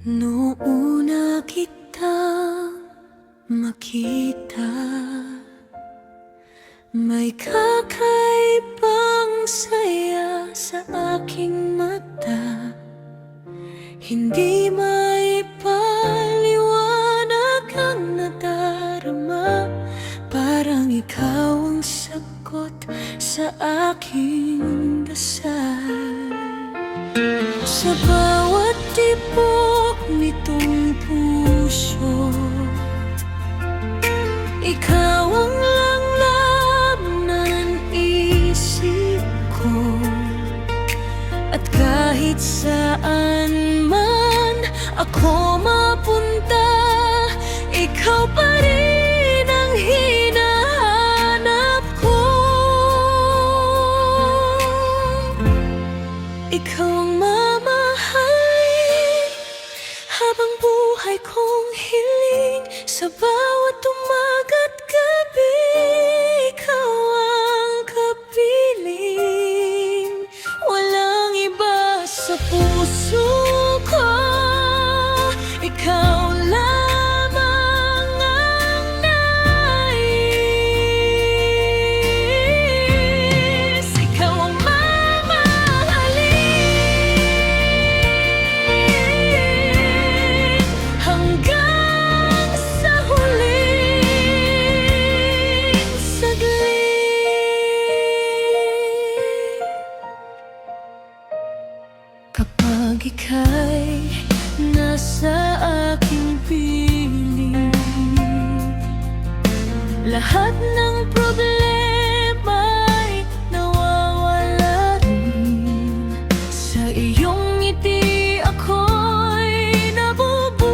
Noong una kitang makita, may kakaibang saya sa aking mata. Hindi maipaliwanag ang nadarama, parang ikaw ang sagot sa aking dasal. Sa bawat tibok nitong puso, ikaw ang langlaban ng isip ko. At kahit saan man ako mapunta, ikaw pa rin ang hinahanap ko. Ikaw ang mamahalin habang buhay kong hiling. Sa bawat umaga't gabi, ikaw ang kapiling. Walang iba sa puso ko, ikaw lamang ang nais. Ikaw ang mamahalin hanggang sa huling saglit. Kapag ika'y nasa aking piling, lahat ng problema'y nawawala rin. Sa iyong ngiti ako'y nabubuhay,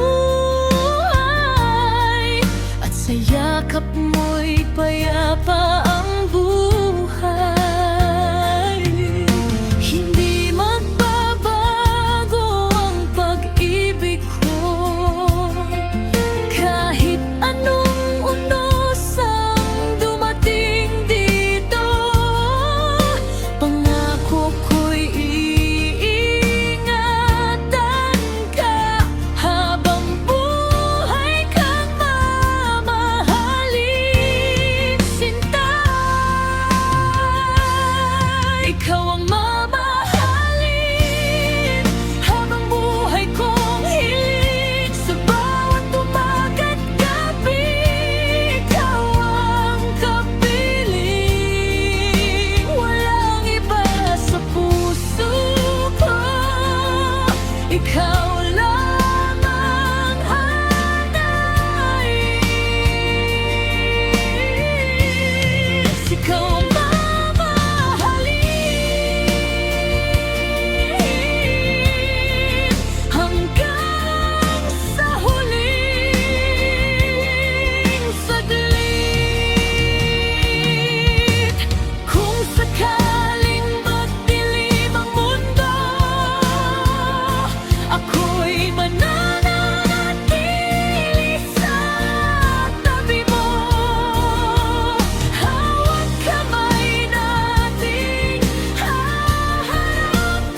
at sa yakap mo'y payapa ang buhay. Hindi magbabago ang pag-ibig ko, kahit anong unos ang dumating dito. Pangako ko'y iingatan ka, habang buhay kang mamahalin, sinta. Ikaw ang mamahalin habang buhay kong hiling. Sa bawat umaga't gabi, ikaw ang kapiling. Walang iba sa puso ko, ikaw lamang ang nais. Ikaw ang mamahalin hanggang sa huling saglit. Kung sakaling magdilim ang mundo, ako'y mananatili sa tabi mo. Hawak kamay nating haharapin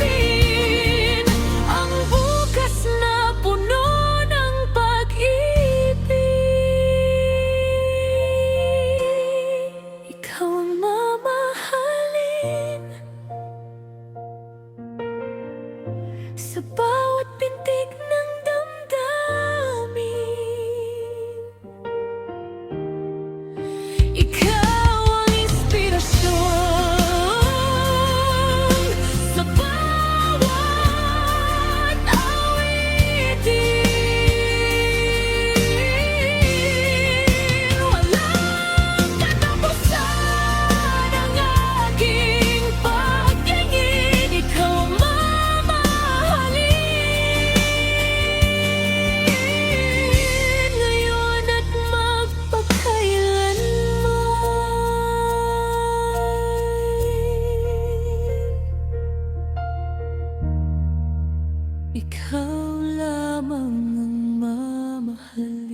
ang bukas na puno ng pag-ibig. Ikaw ang mamahalin sa bawat pintig ng damdamin. Ikaw ang inspirasyon sa bawat awitin. Walang katapusan ang aking pagtingin. Ikaw ang mamahalin ngayon at magpakailanman. Ikaw lamang ang mamahalin.